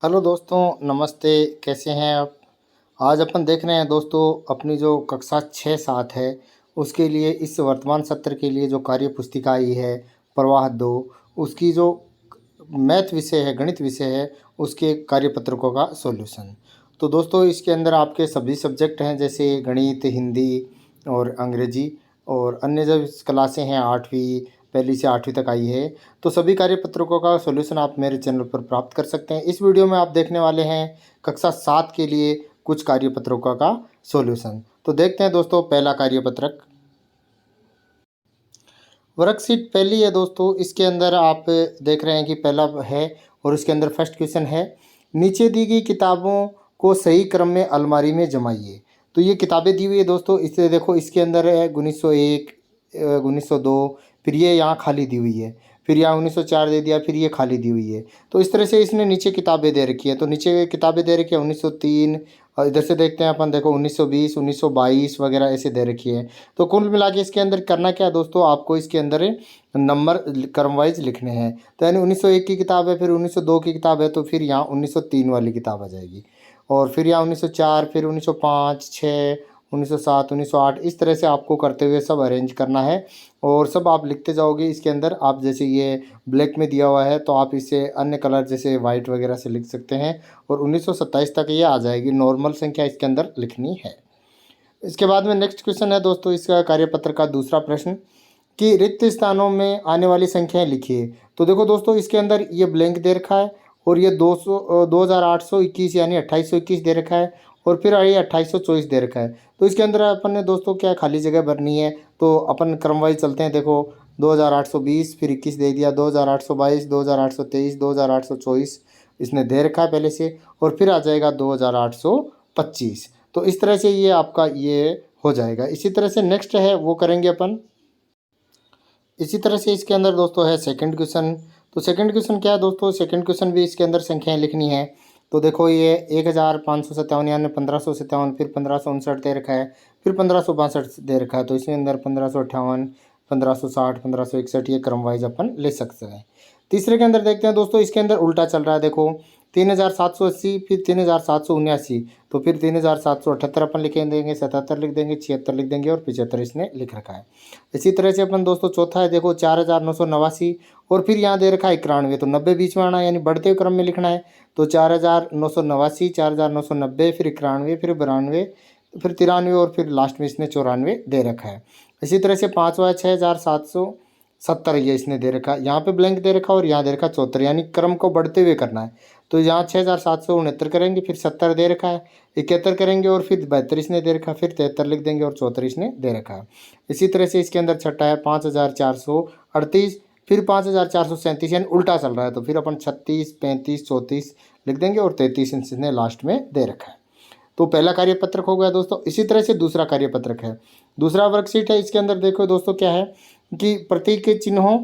Hello दोस्तों, नमस्ते। कैसे हैं आप? आज अपन देख रहे हैं दोस्तों, अपनी जो कक्षा 6-7 है उसके लिए इस वर्तमान सत्र के लिए जो कार्य पुस्तिका आई है प्रवाह 2, उसकी जो मैथ विषय है, गणित विषय है, उसके कार्यपत्रकों का सॉल्यूशन। तो दोस्तों इसके अंदर आपके सभी सब्जेक्ट हैं, जैसे गणित, हिंदी और अंग्रेजी और अन्य जो क्लासें हैं 8वीं पहली से 8वीं तक आई है। तो सभी कार्यपत्रकों का सॉल्यूशन आप मेरे चैनल पर प्राप्त कर सकते हैं। इस वीडियो में आप देखने वाले हैं कक्षा 7 के लिए कुछ कार्यपत्रकों का सॉल्यूशन। तो देखते हैं दोस्तों, पहला कार्यपत्रक वर्कशीट पहली है दोस्तों। इसके अंदर आप देख रहे हैं कि पहला है और इसके अंदर फर्स्ट क्वेश्चन है, नीचे दी गई किताबों को सही क्रम में अलमारी में जमाइए। तो ये किताबें दी हुई है दोस्तों, इससे देखो इसके अंदर है 1901, 1902, फिर ये यहाँ खाली दी हुई है, फिर यहाँ 1904 दे दिया, फिर ये खाली दी हुई है। तो इस तरह से इसने नीचे किताबें दे रखी है। तो नीचे किताबें दे रखी है 1903, और इधर से देखते हैं अपन, देखो 1920, 1922 वगैरह ऐसे दे रखी है। तो कुल मिला के इसके अंदर करना क्या है दोस्तों, आपको इसके अंदर नंबर क्रम वाइज लिखने हैं। तो यानी 1901 की किताब है, फिर 1902 की किताब है, तो फिर यहाँ 1903 वाली किताब आ जाएगी, और फिर यहाँ 1904, फिर 1905, 6, 1907, 1908, इस तरह से आपको करते हुए सब अरेंज करना है और सब आप लिखते जाओगे। इसके अंदर आप जैसे ये ब्लैक में दिया हुआ है तो आप इसे अन्य कलर जैसे वाइट वगैरह से लिख सकते हैं, और 1927 तक ये आ जाएगी। नॉर्मल संख्या इसके अंदर लिखनी है। इसके बाद में नेक्स्ट क्वेश्चन है दोस्तों, इसका कार्यपत्र का दूसरा प्रश्न कि रिक्त स्थानों में आने वाली संख्याएं लिखिए। तो देखो दोस्तों, इसके अंदर ये ब्लैंक दे रखा है और ये 2821 यानी 2821 दे रखा है, और फिर ये 2824 दे रखा है। तो इसके अंदर अपन ने दोस्तों क्या खाली जगह भरनी है। तो अपन क्रम वाइज चलते हैं। देखो 2820, फिर 21 दे दिया, 2822, 2823, 2824 इसने दे रखा है पहले से, और फिर आ जाएगा 2825। तो इस तरह से ये आपका ये हो जाएगा। इसी तरह से नेक्स्ट है वो करेंगे अपन। इसी तरह से इसके अंदर दोस्तों है सेकंड क्वेश्चन। तो सेकंड क्वेश्चन क्या है दोस्तों, सेकंड क्वेश्चन भी इसके अंदर संख्याएं लिखनी है। तो देखो ये 1557 यानी 1557, फिर 1559 दे रखा है, फिर 1562 दे रखा है। तो इसके अंदर 1558, 1560, 1561 ये क्रम वाइज अपन ले सकते हैं। तीसरे के अंदर देखते हैं दोस्तों, इसके अंदर उल्टा चल रहा है। देखो 3780, फिर 3779, तो फिर 3778 अपन लिख देंगे, 77 लिख देंगे, 76 लिख देंगे, और 75 इसने लिख रखा है। इसी तरह से अपन दोस्तों चौथा है, देखो 4989, और फिर यहाँ दे रखा है 91, तो 90 बीच में आना है, यानी बढ़ते हुए क्रम में लिखना है। तो 4989, 4990, फिर 91, फिर 92, फिर 93, और फिर लास्ट में इसने 94 दे रखा है। इसी तरह से पाँचवा 6770 ये इसने दे रखा है, यहाँ पे ब्लैंक दे रखा और यहाँ दे रखा 74, यानी क्रम को बढ़ते हुए करना है। तो यहाँ 6769 करेंगे, फिर 70 दे रखा है, 71 करेंगे, और फिर 72 इसने दे रखा है, फिर 73 लिख देंगे, और 74 इसने दे रखा है। इसी तरह से इसके अंदर छठा है 5438, फिर 5437, यानी उल्टा चल रहा है। तो फिर अपन 36, 35, 34 लिख देंगे, और 33 इसने लास्ट में दे रखा है। तो पहला कार्यपत्रक हो गया दोस्तों। इसी तरह से दूसरा कार्यपत्रक है, दूसरा वर्कशीट है। इसके अंदर देखो दोस्तों क्या है कि प्रतीक के चिन्हों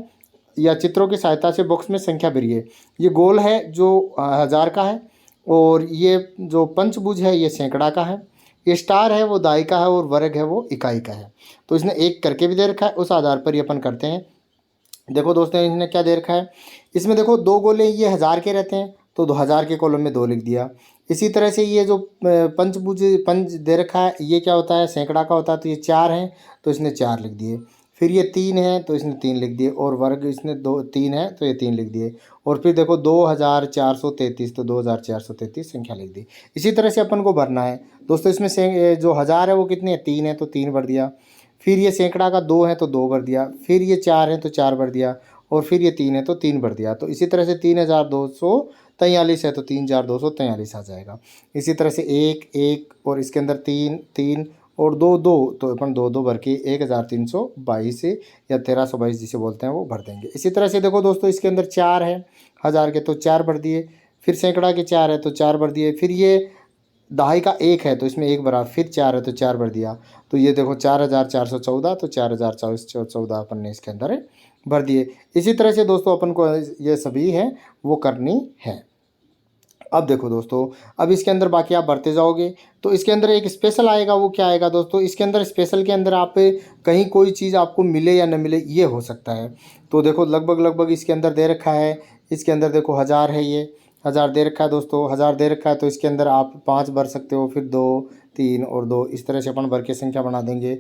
या चित्रों की सहायता से बॉक्स में संख्या भरिए। ये गोल है जो 1000 का है, और ये जो पंचभुज है ये सैकड़ा का है, ये स्टार है वो दाई का है, और वर्ग है वो इकाई का है। तो इसने एक करके भी दे रखा है, उस आधार पर ये अपन करते हैं। देखो दोस्तों इसने क्या दे रखा है, इसमें देखो दो गोले ये 1000 के रहते हैं, तो 2000 के कॉलम में 2 लिख दिया। इसी तरह से ये जो पंचभुज पंच दे रखा है ये क्या होता है, सैकड़ा का होता है, तो ये 4 हैं, तो इसने 4 लिख दिए। फिर ये 3 है तो इसने 3 लिख दिए, और वर्ग इसने 3 है तो ये 3 लिख दिए। और फिर देखो 2433, तो 2433 संख्या लिख दी। इसी तरह से अपन को भरना है दोस्तों। इसमें से जो 1000 है वो कितने हैं, 3 है, तो 3 भर दिया। फिर ये सैकड़ा का 2 है तो 2 भर दिया, फिर ये 4 है तो 4 भर दिया, और फिर ये 3 है तो 3 भर दिया। तो इसी तरह से 3243 है तो 3243 आ जाएगा। इसी तरह से 1 1, और इसके अंदर 3 3, और 2 2, तो अपन 2 2 भर के 1322 या 1322 जिसे बोलते हैं वो भर देंगे। इसी तरह से देखो दोस्तों इसके अंदर 4 है 1000 के, तो 4 भर दिए। फिर सैकड़ा के 4 है तो 4 भर दिए। फिर ये दहाई का 1 है तो इसमें 1 भरा, फिर 4 है तो 4 भर दिया। तो ये देखो 4414, तो 4414 अपन ने इसके अंदर भर दिए। इसी तरह से दोस्तों अपन को ये सभी है वो करनी है। अब देखो दोस्तों, अब इसके अंदर बाकी आप भरते जाओगे। तो इसके अंदर एक स्पेशल आएगा, वो क्या आएगा दोस्तों, इसके अंदर स्पेशल के अंदर आप कहीं कोई चीज़ आपको मिले या न मिले ये हो सकता है। तो देखो लगभग लगभग इसके अंदर दे रखा है। इसके अंदर देखो 1000 है ये, 1000 दे रखा है दोस्तों, 1000 दे रखा है तो इसके अंदर आप 5 भर सकते हो, फिर 2 3 और 2 इस तरह से अपन भर के संख्या बना देंगे।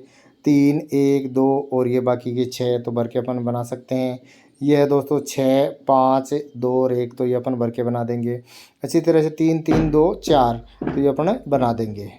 3 1 2 और ये बाकी के 6 तो भर के अपन बना सकते हैं। ये है दोस्तों 6 5 2 और 1 तो ये अपन भर के बना देंगे। इसी तरह से 3 3 2 4 तो ये अपन बना देंगे।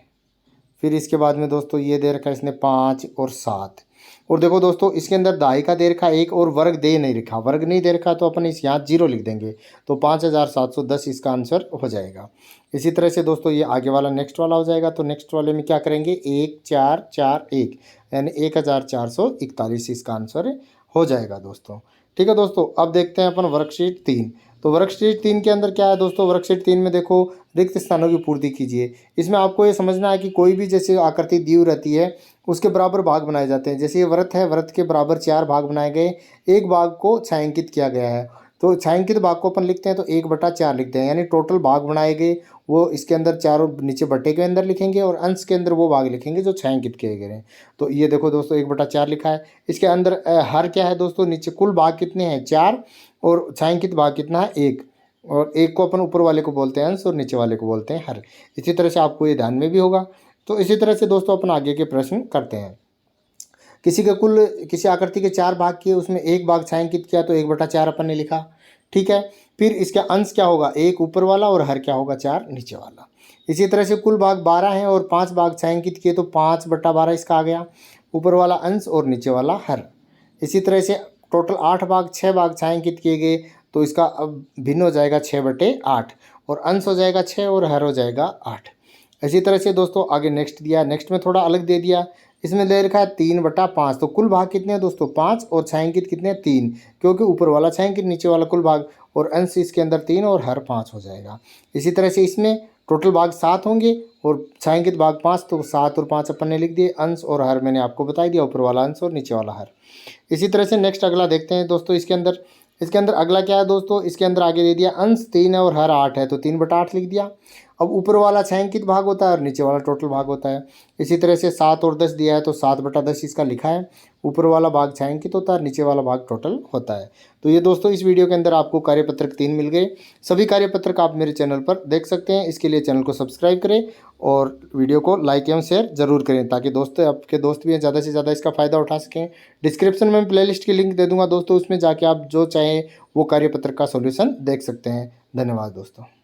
फिर इसके बाद में दोस्तों ये दे रखा है इसने 5 और 7 और देखो दोस्तों इसके अंदर दाई का दे रखा है 1 और वर्ग दे नहीं रखा, वर्ग नहीं दे रखा तो अपन इस यहाँ 0 लिख देंगे तो 5710 इसका आंसर हो जाएगा। इसी तरह से दोस्तों ये आगे वाला नेक्स्ट वाला हो जाएगा। तो नेक्स्ट वाले में क्या करेंगे 1 4 4 1 यानी 1441 इसका आंसर हो जाएगा दोस्तों। ठीक है दोस्तों, अब देखते हैं अपन वर्कशीट 3। तो वर्कशीट 3 के अंदर क्या है दोस्तों, वर्कशीट 3 में देखो रिक्त स्थानों की पूर्ति कीजिए। इसमें आपको ये समझना है कि कोई भी जैसे आकृति दी हुई रहती है उसके बराबर भाग बनाए जाते हैं। जैसे ये व्रत है, व्रत के बराबर 4 भाग बनाए गए, एक भाग को छायांकित किया गया है तो छायांकित भाग को अपन लिखते हैं तो 1/4 लिखते हैं, यानी टोटल भाग बनाए गए वो इसके अंदर चारों नीचे बट्टे के अंदर लिखेंगे और अंश के अंदर वो भाग लिखेंगे जो छायांकित किए गए हैं। तो ये देखो दोस्तों 1/4 लिखा है। इसके अंदर हर क्या है दोस्तों, नीचे कुल भाग कितने हैं 4 और छायांकित भाग कितना है 1 और 1 को अपन ऊपर वाले को बोलते हैं अंश और नीचे वाले को बोलते हैं हर। इसी तरह से आपको ये ध्यान में भी होगा। तो इसी तरह से दोस्तों अपन आगे के प्रश्न करते हैं। किसी आकृति के 4 भाग किए, उसमें एक भाग छायांकित किया तो 1/4 अपन ने लिखा। ठीक है, फिर इसका अंश क्या होगा 1 ऊपर वाला और हर क्या होगा 4 नीचे वाला। इसी तरह से कुल भाग 12 हैं और 5 भाग छायांकित किए तो 5/12 इसका आ गया, ऊपर वाला अंश और नीचे वाला हर। इसी तरह से टोटल 8 भाग 6 भाग छायांकित किए गए तो इसका अब भिन्न हो जाएगा 6/8 और अंश हो जाएगा 6 और हर हो जाएगा 8। इसी तरह से दोस्तों आगे नेक्स्ट दिया, नेक्स्ट में थोड़ा अलग दे दिया। इसमें दे रखा है 3/5 तो कुल भाग कितने हैं दोस्तों 5 और छायांकित कितने हैं 3, क्योंकि ऊपर वाला छायांकित नीचे वाला कुल भाग और अंश इसके अंदर 3 और हर 5 हो जाएगा। इसी तरह से इसमें टोटल भाग 7 होंगे और छायांकित भाग 5 तो 7 और 5 अपन ने लिख दिए, अंश और हर मैंने आपको बता दिया, ऊपर वाला अंश और नीचे वाला हर। इसी तरह से नेक्स्ट अगला देखते हैं दोस्तों। इसके अंदर अगला क्या है दोस्तों, इसके अंदर आगे दे दिया अंश 3 है और हर 8 है तो 3/8 लिख दिया। अब ऊपर वाला छायांकित भाग होता है और नीचे वाला टोटल भाग होता है। इसी तरह से 7 और 10 दिया है तो 7/10 इसका लिखा है, ऊपर वाला भाग छायांकित होता है, नीचे वाला भाग टोटल होता है। तो ये दोस्तों इस वीडियो के अंदर आपको कार्यपत्रक 3 मिल गए। सभी कार्यपत्रक आप मेरे चैनल पर देख सकते हैं। इसके लिए चैनल को सब्सक्राइब करें और वीडियो को लाइक एवं शेयर जरूर करें ताकि आपके दोस्त भी ज़्यादा से ज़्यादा इसका फ़ायदा उठा सकें। डिस्क्रिप्शन में प्लेलिस्ट की लिंक दे दूंगा दोस्तों, उसमें जाके आप जो चाहें वो कार्यपत्रक का सॉल्यूशन देख सकते हैं। धन्यवाद दोस्तों।